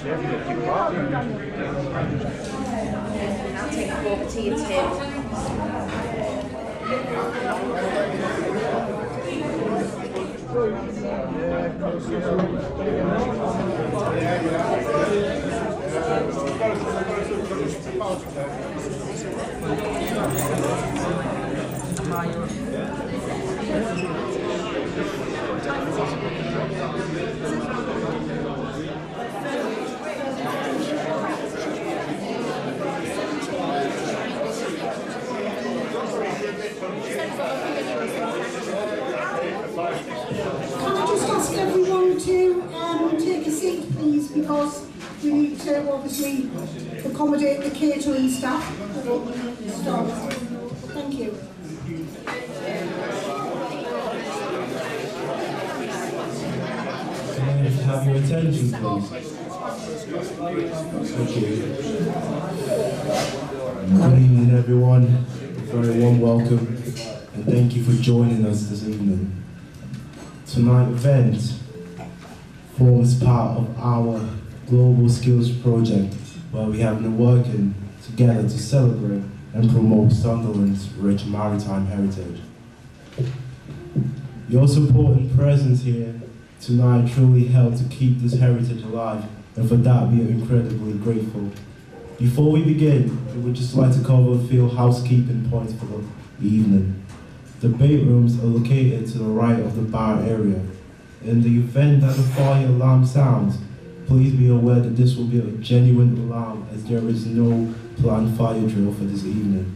I'll take a over to you, Tim. Can I just ask everyone to take a seat, please, because we need to obviously accommodate the catering staff. Thank you. Can I have your attention, please? Thank you. Good evening, everyone. A very warm welcome, and thank you for joining us this evening. Tonight's event forms part of our Global Skills Project, where we have been working together to celebrate and promote Sunderland's rich maritime heritage. Your support and presence here tonight truly helped to keep this heritage alive, and for that we are incredibly grateful. Before we begin, we would just like to cover a few housekeeping points for the evening. The bait rooms are located to the right of the bar area. In the event that a fire alarm sounds, please be aware that this will be a genuine alarm, as there is no planned fire drill for this evening.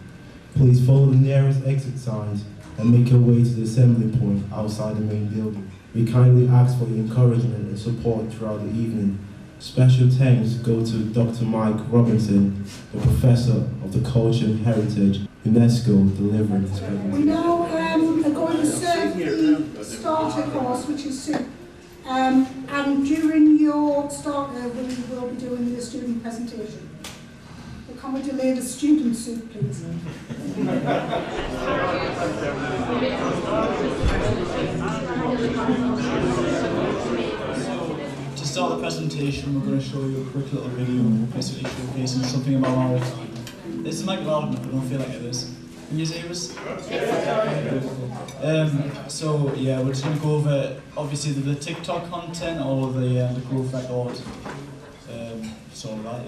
Please follow the nearest exit signs and make your way to the assembly point outside the main building. We kindly ask for your encouragement and support throughout the evening. Special thanks go to Dr. Mike Robinson, the Professor of the Culture and Heritage, UNESCO, delivering this presentation. We now are going to serve the starter course, which is soup. And during your starter, we will be doing the student presentation. So can we delay the student soup, please? To start the presentation, we're going to show you a quick little video basically showcasing something about Maritime. This might be loud enough, but I don't feel like it is. Can you hear us? So yeah, we're just going to go over obviously the TikTok content or the growth record. So that.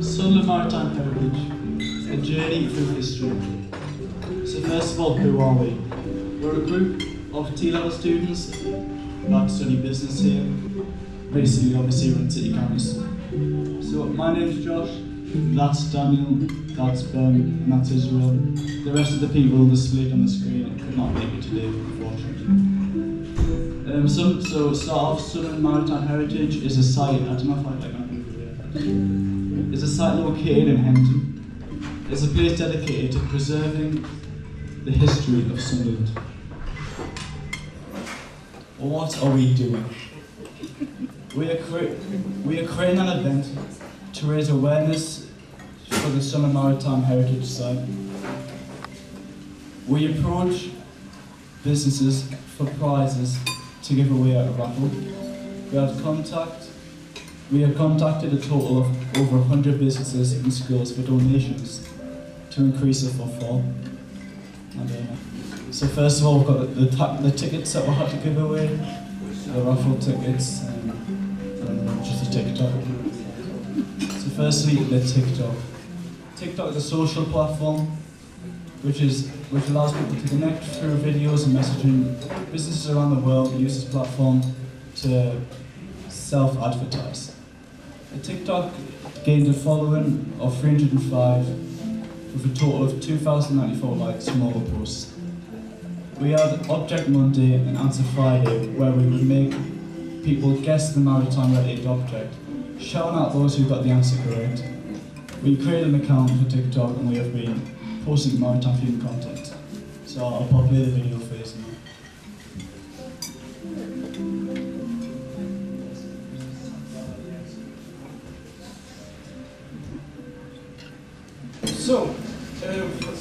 Sunderland Maritime Heritage, a journey through history. So first of all, who are we? We're a group of T-level students that study business here. Basically, obviously, we're in city campus. So my name's Josh, that's Daniel, that's Ben, and that's Israel. The rest of the people displayed on the screen could not make it today, unfortunately. So start off, Sunderland Maritime Heritage is a site, I don't know if I like that. It's a site located in Henton. It's a place dedicated to preserving the history of Sunderland. What are we doing? We are creating an event to raise awareness for the Sunderland Maritime Heritage Site. We approach businesses for prizes to give away at a raffle. We have contacted a total of over 100 businesses and schools for donations to increase the footfall. So first of all, we've got the tickets that we'll have to give away, the raffle tickets, and just a TikTok. So firstly, the TikTok. TikTok is a social platform which allows people to connect through videos and messaging. Businesses around the world use this platform to self-advertise. The TikTok gained a following of 305 with a total of 2,094 likes from all the posts. We had Object Monday and Answer Friday, where we would make people guess the maritime related object, shouting out those who got the answer correct. We created an account for TikTok and we have been posting maritime themed content. So I'll play the video for you now. So,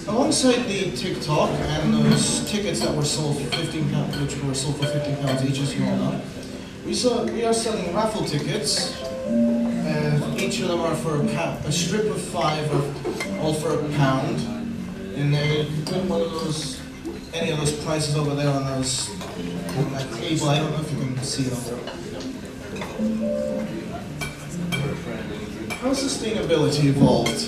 alongside the TikTok and those tickets that were sold for £15, which were sold for £15 each, as you all know, we are selling raffle tickets. Each of them are for a strip of 5 are all for £1. And you can win one of those, any of those prizes over there on those on that table. I don't know if you can see them. How has sustainability evolved?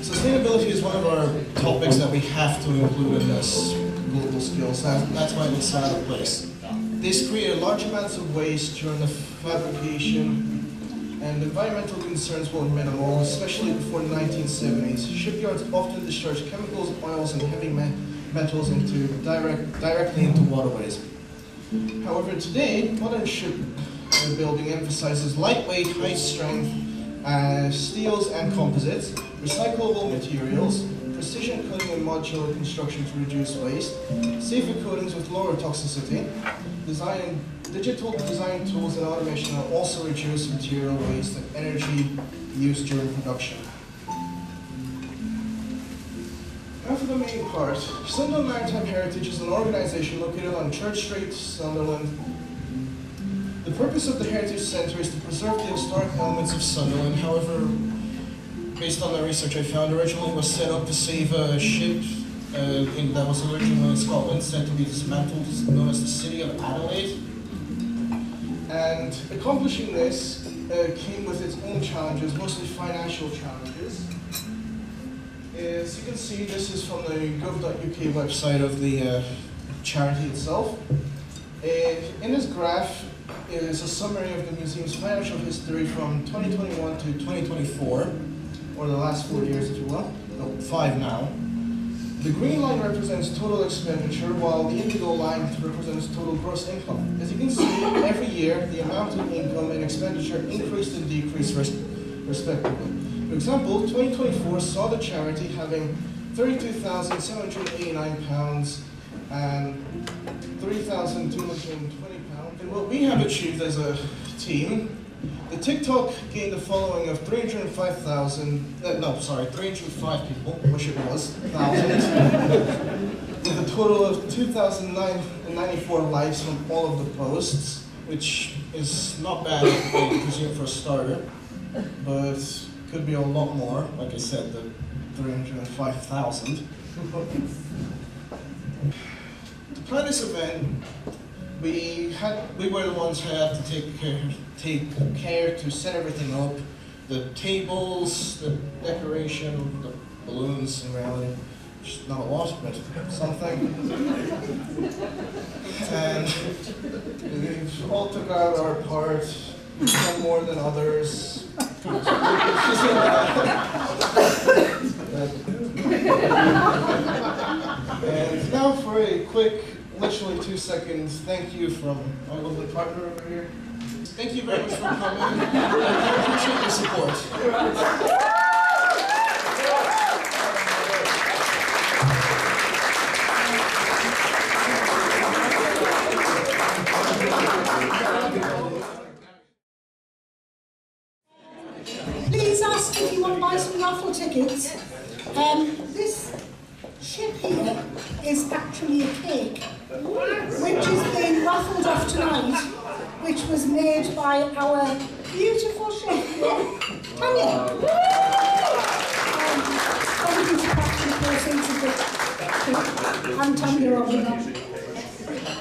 Sustainability is one of our topics that we have to include in this global skills. That's why it's out of place. This created large amounts of waste during the fabrication, and environmental concerns were minimal, especially before the 1970s. Shipyards often discharged chemicals, oils, and heavy metals directly into waterways. However, today, modern shipbuilding emphasizes lightweight, high-strength steels and composites, recyclable materials, precision coating and modular construction to reduce waste, safer coatings with lower toxicity, digital design tools and automation are also reduce material waste and energy use during production. Now for the main part. Sunderland Maritime Heritage is an organization located on Church Street, Sunderland. The purpose of the Heritage Centre is to preserve the historic elements of Sunderland. However, based on the research I found, originally was set up to save a ship that was originally in Scotland, set to be dismantled, known as the City of Adelaide. And accomplishing this came with its own challenges, mostly financial challenges. As you can see, this is from the gov.uk website of the charity itself. In this graph is a summary of the museum's financial history from 2021 to 2024, or the last 4 years if you will, no, 5 now. The green line represents total expenditure, while the indigo line represents total gross income. As you can see, every year the amount of income and expenditure increased and decreased respectively. For example, 2024 saw the charity having £32,789 and £3,220. And what we have achieved as a team, the TikTok gained a following of 305 people, wish it was, 1,000, with a total of 2,094 likes from all of the posts, which is not bad, I presume, for a starter, but could be a lot more, like I said, the 305,000. To plan this event, we were the ones who had to take care to set everything up, the tables, the decoration, the balloons in reality, which is not a lot, but something. And we all took out our part, some more than others. And now for a quick, literally 2 seconds, thank you from my lovely partner over here. Thank you very much for coming. I appreciate your support. Please ask if you want to buy some raffle tickets. This ship here is actually a cake, which is being raffled off tonight, which was made by our beautiful chef here, Tanya. Probably to capture the proceeds of the cake, and Tanya over there.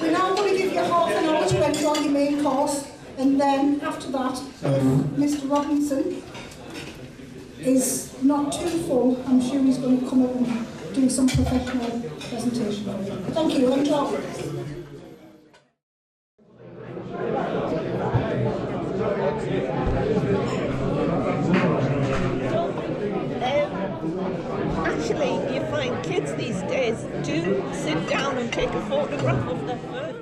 We're now going to give you half an hour to enjoy your main course, and then after that, Mr. Robinson is not too full, I'm sure he's going to come up and do some professional presentation. Thank you, enjoy. these days do sit down and take a photograph of their photos.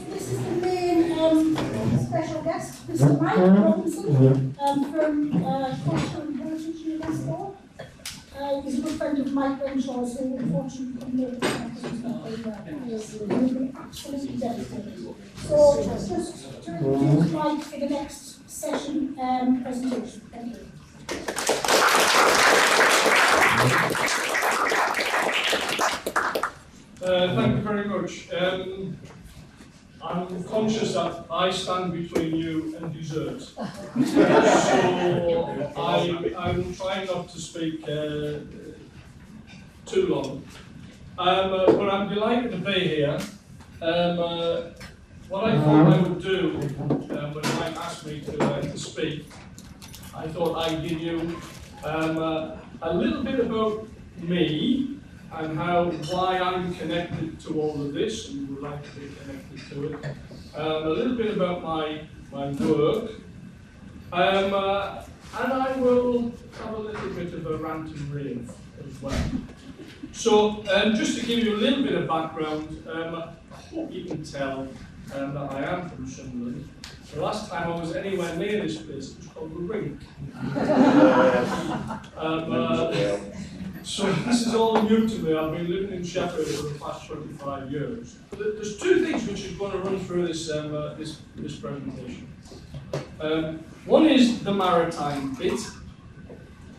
This is the main special guest, Mr. Mike Robinson, from Culture and Heritage UNESCO. He's a good friend of Mike Renshaw's, who unfortunately couldn't make it tonight because he's not very well. He'll be absolutely devastated. So just to introduce Mike for the next session presentation. Thank you. Thank you very much. I'm conscious that I stand between you and dessert, so I'm trying not to speak too long. But I'm delighted to be here. What I thought I would do when Mike asked me to speak, I thought I'd give you a little bit about me and why I'm connected to all of this and would like to be connected to it. A little bit about my work. And I will have a little bit of a rant and rave as well. So just to give you a little bit of background, I hope you can tell that I am from Sunderland. The last time I was anywhere near this place, it was called the Rink. So this is all new to me. I've been living in Sheffield for the past 25 years. There's two things which is going to run through this this presentation. One is the maritime bit,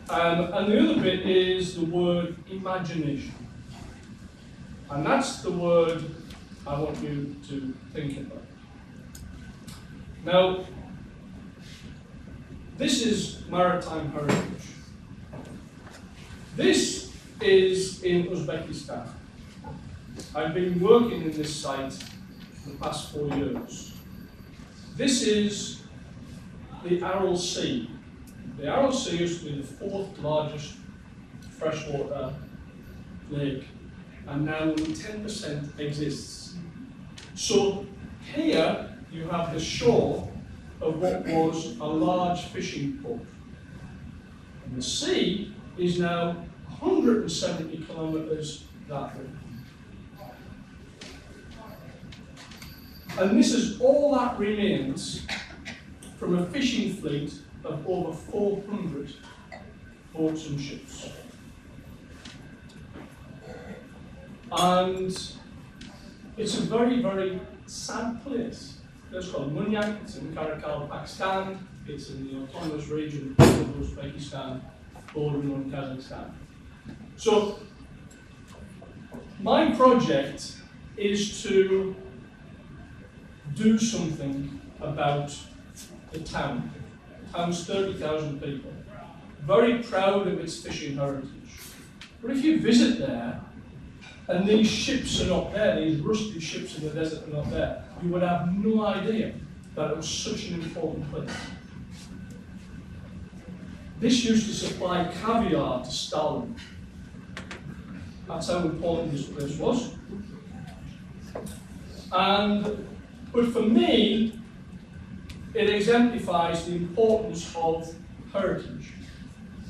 and the other bit is the word imagination. And that's the word I want you to think about. Now, this is maritime heritage. This is in Uzbekistan. I've been working in this site for the past 4 years. This is the Aral Sea. The Aral Sea used to be the 4th largest freshwater lake, and now only 10% exists. So here you have the shore of what was a large fishing port. And the sea is now 170 kilometres that way. And this is all that remains from a fishing fleet of over 400 boats and ships. And it's a very, very sad place. It's called Munyak, it's in Karakal, Pakistan, it's in the autonomous region of Uzbekistan, bordering on Kazakhstan. So, my project is to do something about the town. The town's 30,000 people, very proud of its fishing heritage. But if you visit there, and these ships are not there, these rusted ships in the desert are not there, you would have no idea that it was such an important place. This used to supply caviar to Stalin. That's how important this place was. But for me, it exemplifies the importance of heritage,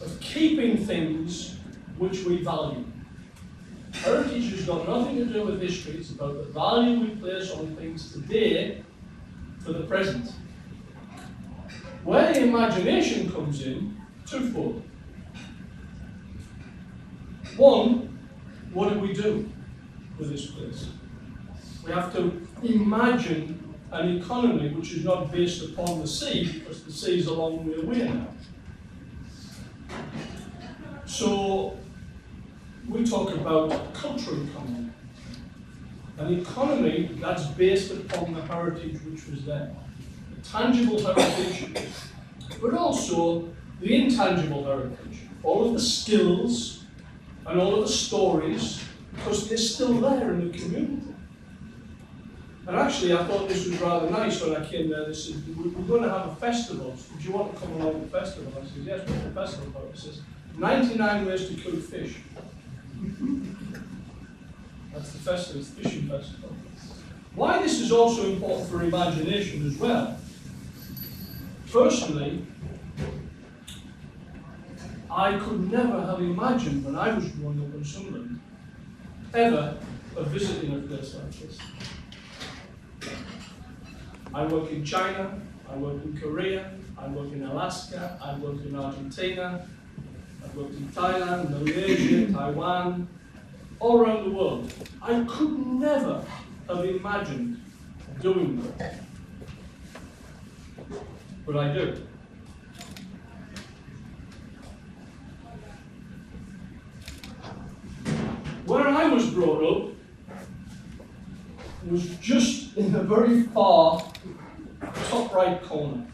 of keeping things which we value. Heritage has got nothing to do with history, it's about the value we place on things today for the present. Where the imagination comes in, twofold. One, what do we do with this place? We have to imagine an economy which is not based upon the sea, because the sea is a long way away now. So, we talk about a cultural economy. An economy that's based upon the heritage which was there. The tangible heritage but also the intangible heritage, all of the skills and all of the stories, because they're still there in the community. And actually, I thought this was rather nice when I came there. They said, we're going to have a festival. So, do you want to come along to the festival? I said, yes, what's the festival about? It says, 99 ways to cook fish. That's the festival, it's the fishing festival. Why this is also important for imagination as well. Personally, I could never have imagined when I was growing up in Sunderland ever of visiting a place like this. I work in China, I work in Korea, I work in Alaska, I work in Argentina, I worked in Thailand, Malaysia, Taiwan, all around the world. I could never have imagined doing that. But I do. Where I was brought up was just in the very far top right corner.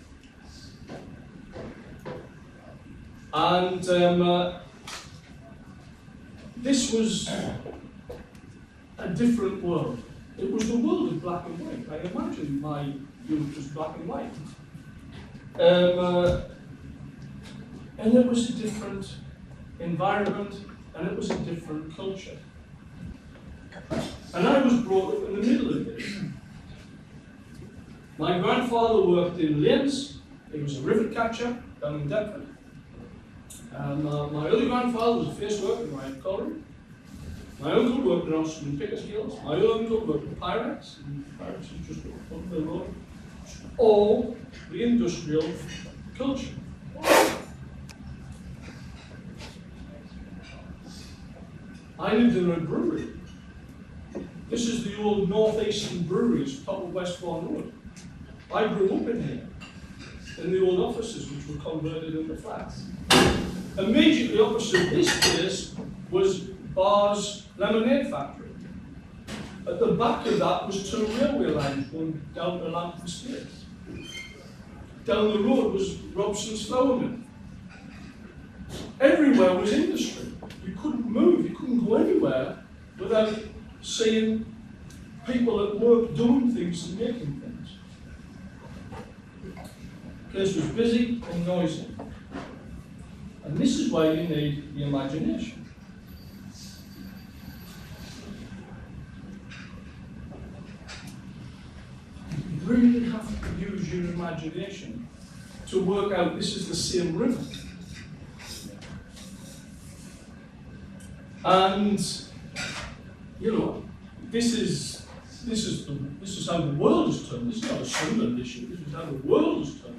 And this was a different world. It was the world of black and white. I imagine my youth was black and white. And it was a different environment, and it was a different culture. And I was brought up in the middle of this. My grandfather worked in Linz. He was a rivet catcher down in Devereux. My other grandfather was a face worker in Maritime College. My uncle worked in Austin and Pickersgills. My other uncle worked in Pyrex. And Pyrex is just up the road. All the industrial culture. I lived in a brewery. This is the old Northeastern Breweries, top of Westbourne Road. I grew up in here, in the old offices which were converted into flats. Immediately opposite this place was Bar's Lemonade Factory. At the back of that was two railway lines going down to Lambton Stairs. Down the road was Robson's Flour Mill. Everywhere was industry. You couldn't move, you couldn't go anywhere without seeing people at work doing things and making things. The place was busy and noisy. And this is why you need the imagination. You really have to use your imagination to work out this is the same river. And you know, this is how the world has turned. This is not a Sunderland issue. This is how the world has turned.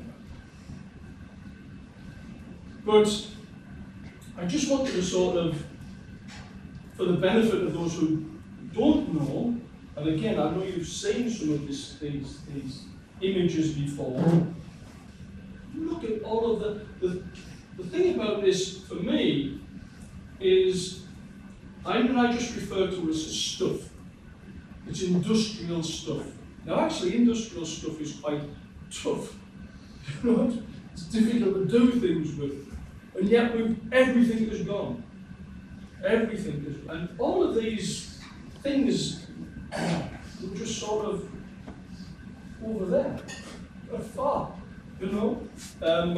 But I just wanted to sort of, for the benefit of those who don't know, and again, I know you've seen some of these images before. Look at all of the thing about this for me is I just refer to it as stuff. It's industrial stuff. Now actually industrial stuff is quite tough. You know, it's difficult to do things with. And yet everything is gone. Everything is gone. And all of these things were just sort of over there, far, you know. And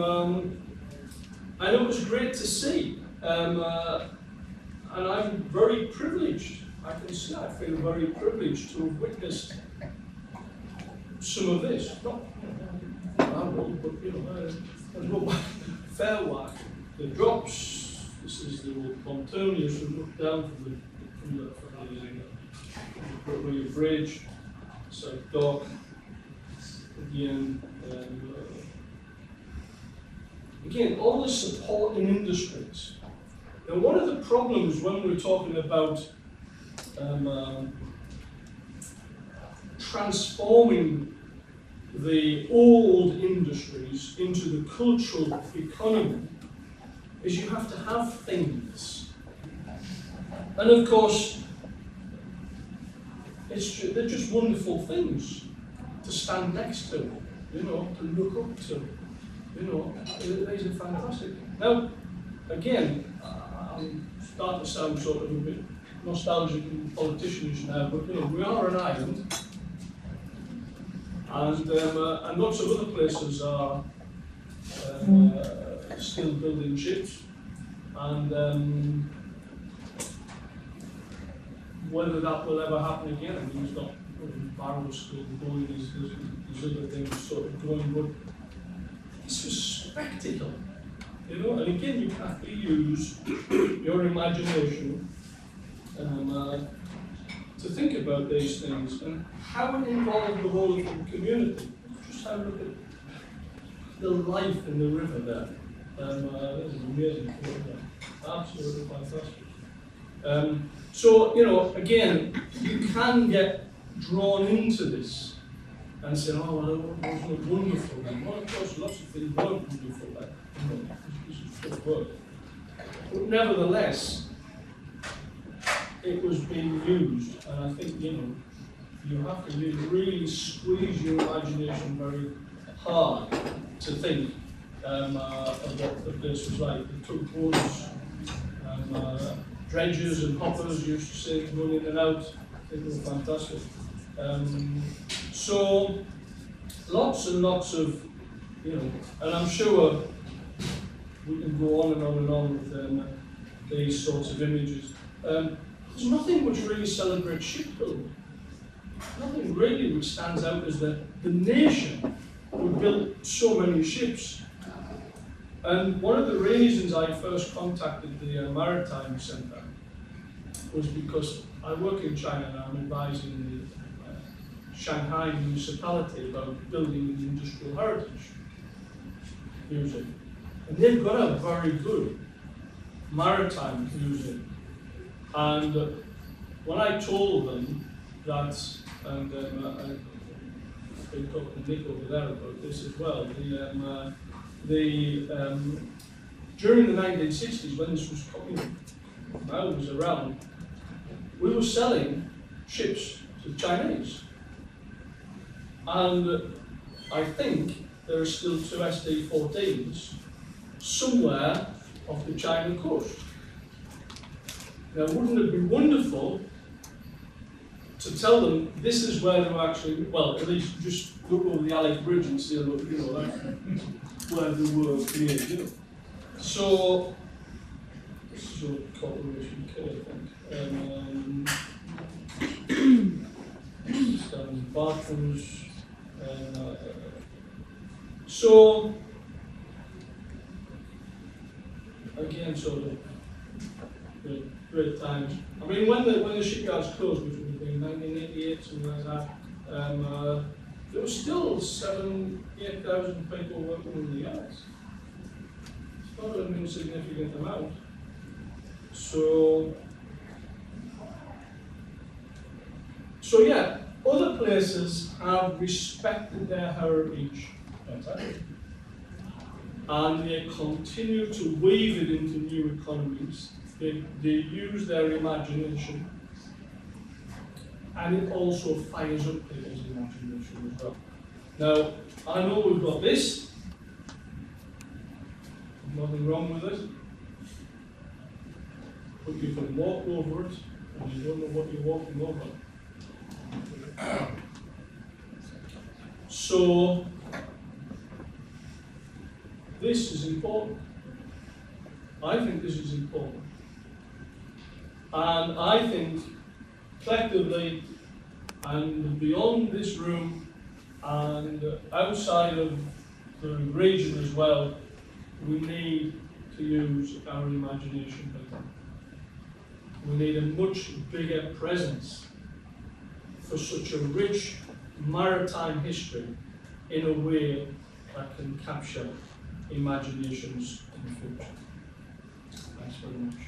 it was great to see. And I'm very privileged. I can say I feel very privileged to have witnessed some of this. Not I will, but you know, there's no fair work. The drops. This is the old Montonius who look down from the bridge. It's like dock again. And, again, all the supporting industries. Now, one of the problems when we're talking about transforming the old industries into the cultural economy is you have to have things. And of course, they're just wonderful things to stand next to, you know, to look up to. You know, these are fantastic. Now, again, I'm starting to sound sort of a bit nostalgic and politicianish now, but you know, we are an island, and lots of other places are still building ships, and whether that will ever happen again, I mean, we've got barrels still going, there's other things sort of going, but it's a spectacle, you know, and again, you have to use your imagination to think about these things and how it involved the whole of the community. Just have a look at the life in the river there. This is amazing, absolutely fantastic. So, you know, again, you can get drawn into this and say, oh, well, it wasn't wonderful then. Well, of course, lots of things weren't wonderful then. You know, this is tough work. But nevertheless, it was being used, and I think, you know, you have to really squeeze your imagination very hard to think of what the place was like. They took boats, dredgers and hoppers used to say going in and out. I think they were fantastic. So lots and lots of, you know, and I'm sure we can go on and on and on with these sorts of images. There's nothing which really celebrates shipbuilding. Nothing really which stands out as the nation who built so many ships. And one of the reasons I first contacted the Maritime Centre was because I work in China and I'm advising the Shanghai municipality about building an industrial heritage museum. And they've got a very good maritime museum. And when I told them that, and I've been talking to Nick over there about this as well, during the 1960s, when this was coming, I was around, we were selling ships to the Chinese. And I think there are still 2 SD-14s somewhere off the China coast. Now, wouldn't it be wonderful to tell them this is where they were actually, well, at least just look over the Alec Bridge and see, look, you know, that's where they were created, you know. So, this is all Corporation K, I think. Stan's bathrooms. So, again, sort of, great times. I mean, when the shipyards closed, which would have been 1988, something like that, there was still 8,000 people working in the yards. It's not an insignificant amount. So yeah, other places have respected their heritage better, and they continue to weave it into new economies. They use their imagination, and it also fires up people's imagination as well. Now, I know we've got this, nothing wrong with it, but you can walk over it, and you don't know what you're walking over. So, this is important. I think this is important. And I think, collectively, and beyond this room, and outside of the region as well, we need to use our imagination better. We need a much bigger presence for such a rich maritime history in a way that can capture imaginations in the future. Thanks very much.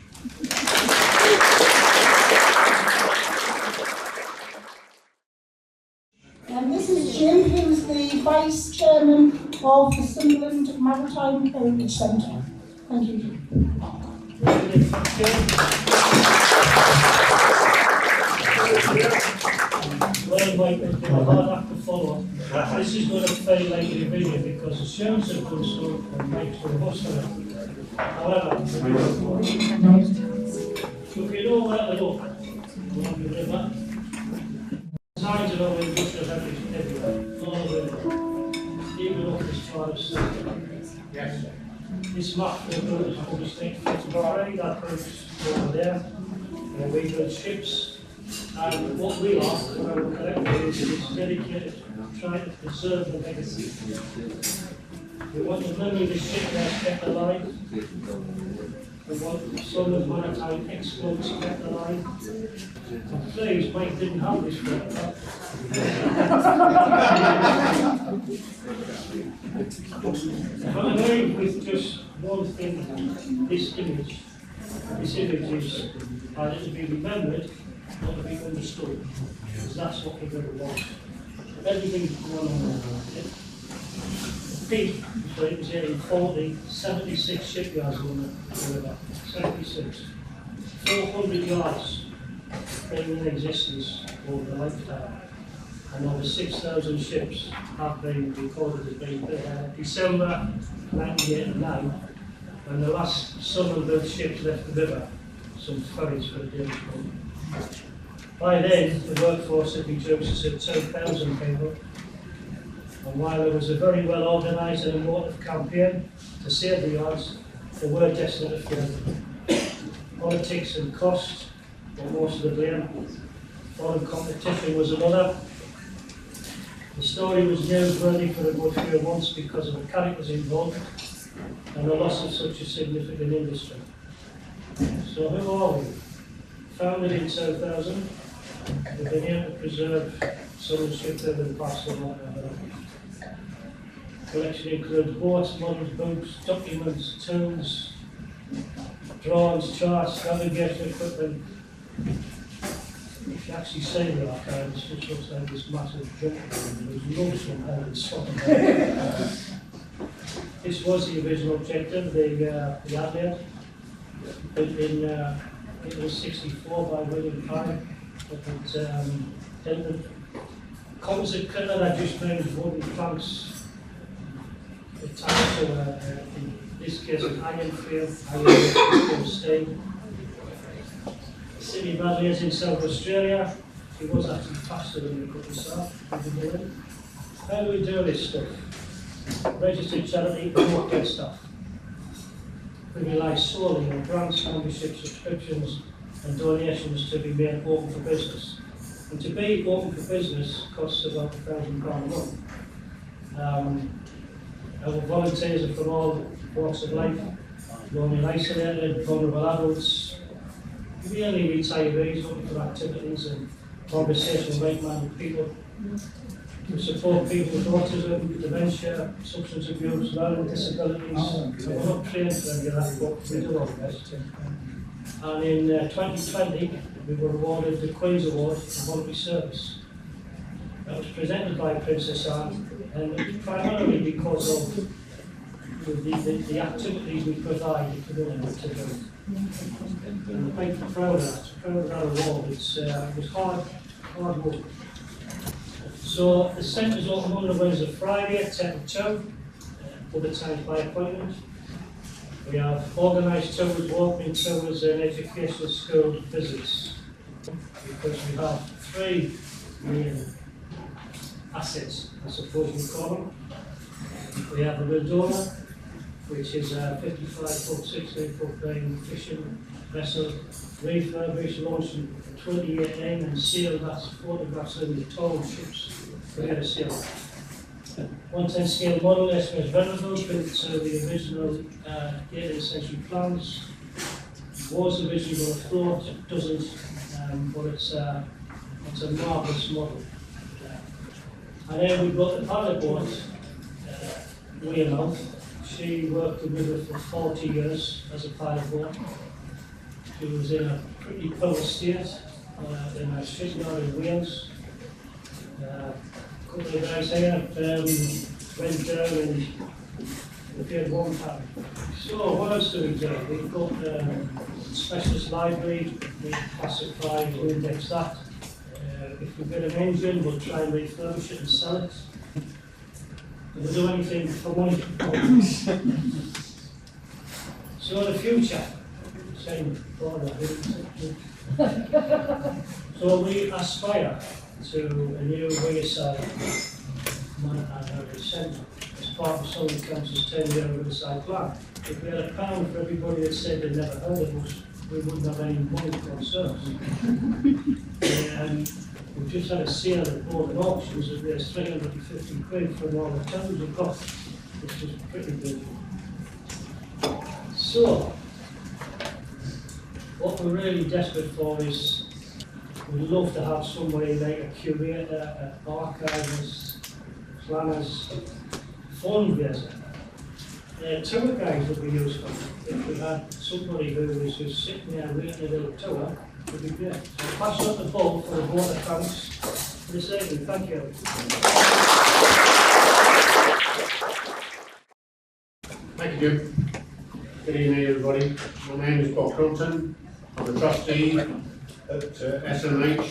And this is Jim, who's the Vice Chairman of the Sunderland Maritime Heritage Centre. Thank you, Jim. Well, Mike, I'll have to follow up. This is going to fail later in the video because the shows have done so and makes for a bus for it. However, look, you know where to look along the river. Signs of our industrial heritage everywhere, all over the world, even up as far as Sunderland. Yes. This map for the is published in February, that proves over there. We build ships, and what we are, for our collective, is dedicated to trying to preserve the legacy. We want the memory of the shipyard kept alive. We want some of maritime exploits kept alive. And please, Mike didn't have this work. I'm going to leave with just one thing, this image. This image is either to be remembered or to be understood. Because that's what we're going to want. Everything's going on there. Peak, so it was here in 40, 76 shipyards on the river, 76. 400 yards been in existence over the lifetime, and over 6,000 ships have been recorded as being December 1989, when the last Sunderland ships left the river, some ferries for the Devereux. By then, the workforce had reduced to 2,000 people. And while there was a very well organised and emotive campaign to save the yards, they were destined to fail. Politics and cost were most of the blame. Foreign competition was another. The story was newsworthy for a good few months because of the characters involved and the loss of such a significant industry. So who are we? Founded in 2000, we've been able to preserve some of the ships over the past collection includes boats, models, books, documents, tools, drawings, charts, navigation equipment. If you actually see the archives, it just looks like this massive junk room. There's no somehow in Scotland. This was the original objective, the Adelaide, built in it was 64 by William Pye. Then the composite cutter that just means wooden planks attached to in this case an iron frame, iron steel. Sydney Bradley is in South Australia. He was actually faster than we could have. How do we do this stuff? Registered charity, we don't get stuff. We rely solely on grants, memberships, subscriptions and donations to be made open for business. And to be open for business costs about £1,000 a month. Our volunteers are from all walks of life, lonely and isolated, vulnerable adults, really retirees looking for activities and conversation with like-minded people. We support people with autism, dementia, substance abuse, learning disabilities. We're not trained for any of that, but we do our best. And in 2020, we were awarded the Queen's Award for Voluntary Service. That was presented by Princess Anne, and it was primarily because of the activities we provide the community to do. And I'm quite proud of that award. It was hard work. So the centre is open on Wednesday, Friday, 10 to 2, other times by appointment. We have organised tours, walking tours and educational school visits, because we have 3 main assets, I suppose we call them. We have the Mildona, which is a 55-foot, 16-foot beam fishing vessel, refurbished, launched in 2018 and sailed. That's photographs of the tall ships we had a sail. 110 scale model, SMH College Event, built to the original 18th century plans. Was originally going to float, it doesn't, but it's a marvellous model. And then we've got the pilot boat, Weymouth. She worked with me for 40 years as a pilot boat. She was in a pretty poor state in a shipyard in Wales. A couple of guys here went down and repaired one time. So what else do we do? We've got a specialist library, we classify, we index that. If we get an engine, we'll try and refurbish it and sell it. and they do anything for money. So in the future, same order, so we aspire to a new Riverside Maritime Heritage Centre as part of Sunderland Council's 10-year Riverside plan. If we had a pound for everybody that said they'd never heard of us, we wouldn't have any money for ourselves. We've just had a sale at Board and Auctions that raised 350 quid from all the towns we've got, which is pretty good. So, what we're really desperate for is, we'd love to have somebody like a curator, an archivist, planners, fundraiser. Tour guides would be useful. If we had somebody who was just sitting there reading a little tour, it would be great. So I'll pass on the ball for the vote of thanks for this evening. Thank you. Thank you, Jim. Good evening, everybody. My name is Bob Crompton. I'm a trustee at SMH,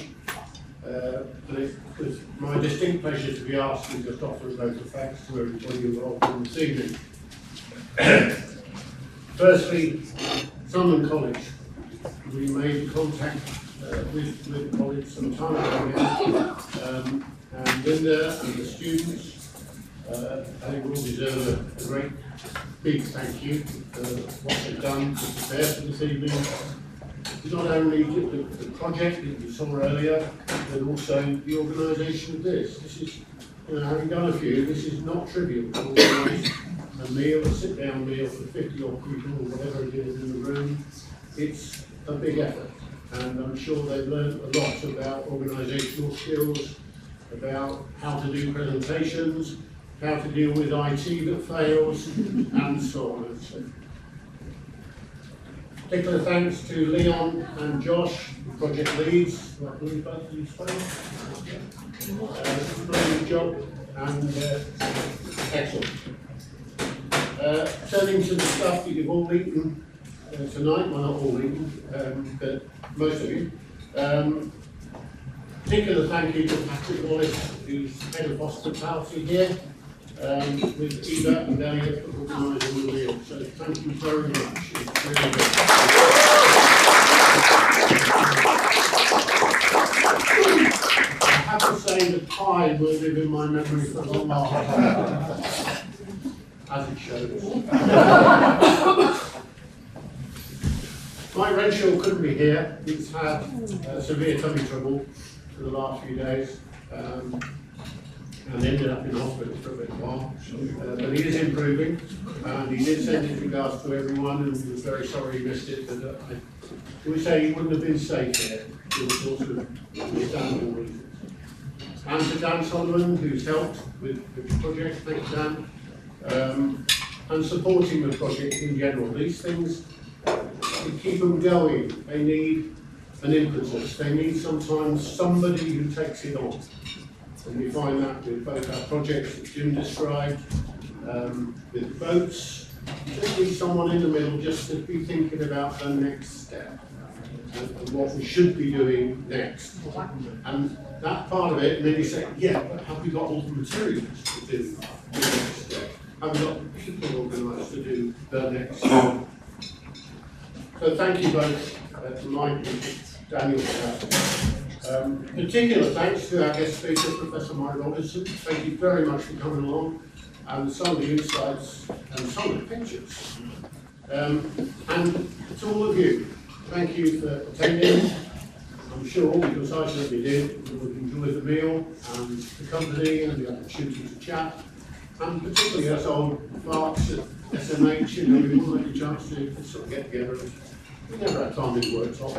and it was my distinct pleasure to be asked to just offer a vote of thanks to everybody involved in this evening. Firstly, Sunderland College. We made contact with the college some time ago now, and Linda and the students, I think will deserve a great big thank you for what they've done to prepare for this evening. Not only the project that you saw earlier, but also the organisation of this. This is, having done a few, this is not trivial to organise a meal, a sit-down meal for 50 odd people or whatever it is in the room. It's a big effort, and I'm sure they've learned a lot about organisational skills, about how to do presentations, how to deal with IT that fails, and so on and so forth. Particular thanks to Leon and Josh, the project leads, who I believe both of you spoke. Brilliant job, and excellent. Turning to the stuff that you've all eaten tonight, well not all eaten, but most of you. Particular thank you to Patrick Wallace, who's head of hospitality here, with Eva and Elliot for organising the meal. So thank you very much. It's really good. I have to say the pie will live in my memory for a long time, as it shows. Mike Renshaw couldn't be here. He's had severe tummy trouble for the last few days. And ended up in hospital for a bit while. But he is improving, and he did send his regards to everyone, and he was very sorry he missed it, but I would say he wouldn't have been safe here for all sorts of understandable reasons. And to Dan Sullivan, who's helped with the project, thanks Dan, and supporting the project in general. These things, to keep them going, they need an impetus. They need sometimes somebody who takes it on. And we find that with both our projects that Jim described, with boats, you just need someone in the middle just to be thinking about the next step and what we should be doing next. And that part of it, and then you say, yeah, but have we got all the materials to do the next step? Have we got the people organised to do the next step? So thank you both to Mike and Daniel for that. Particular thanks to our guest speaker, Professor Mike Robinson. Thank you very much for coming along, and some of the insights and some of the pictures. And to all of you, thank you for attending. I'm sure, because I certainly did, you would enjoy the meal and the company and the opportunity to chat. And particularly us old farts at SMH, we all had a chance to sort of get together. We never had time in the workshop.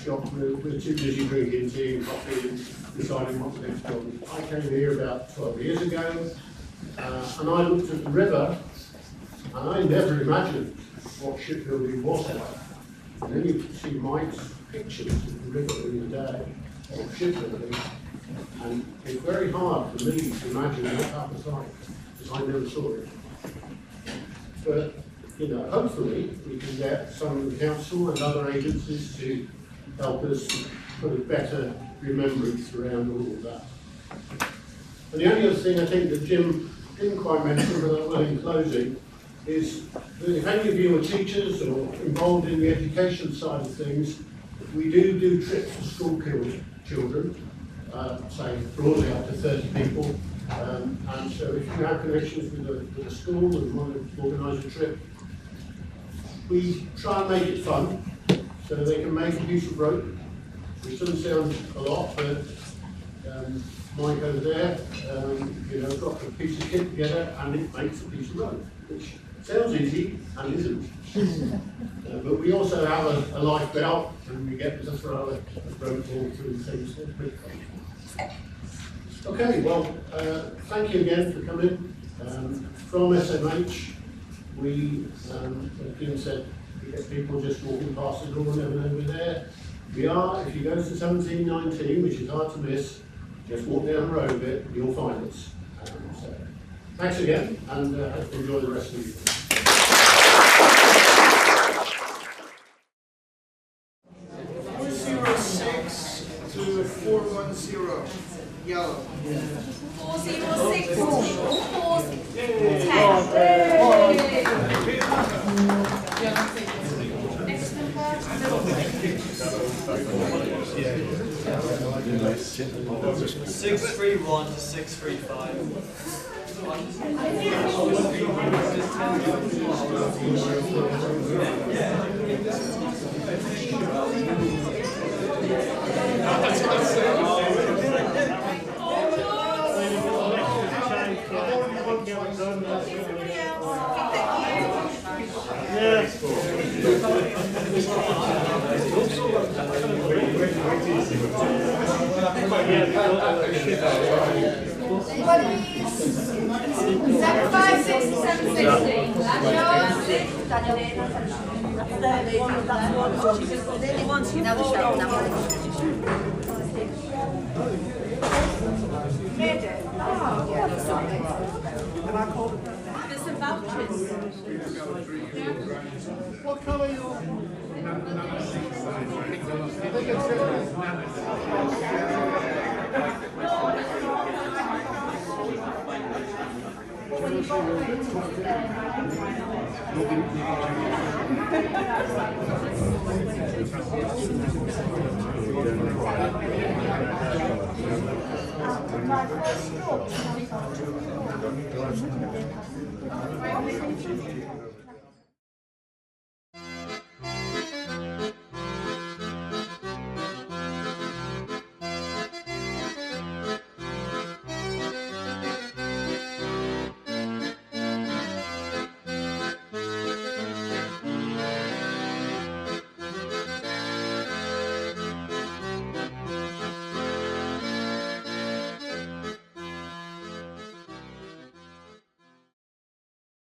We're too busy drinking tea and coffee and deciding what the next job is. I came here about 12 years ago, and I looked at the river, and I never imagined what shipbuilding was like. And then you can see Mike's pictures of the river in the day of shipbuilding, and it's very hard for me to imagine what that was like, because I never saw it. But hopefully we can get some of the council and other agencies to help us put a better remembrance around all of that. And the only other thing I think that Jim didn't quite mention, but I will in closing, is that if any of you are teachers or involved in the education side of things, we do trips for school children, say broadly up to 30 people. And so if you have connections with a school and want to organise a trip, we try and make it fun so they can make a piece of rope, which doesn't sound a lot, but Mike over there, got a piece of kit together and it makes a piece of rope, which sounds easy and isn't. But we also have a life belt and we get to throw a rope all through things. Okay, well, thank you again for coming. From SMH, we, as Jim said, we get people just walking past the door and over there. We are, if you go to 1719, which is hard to miss, just walk down the road a bit, you'll find us. So, thanks again, and enjoy the rest of the evening. 406 to 410, yellow. 406 to 410. Next number. 631 to 635. There's some vouchers. What colour are you? My first thought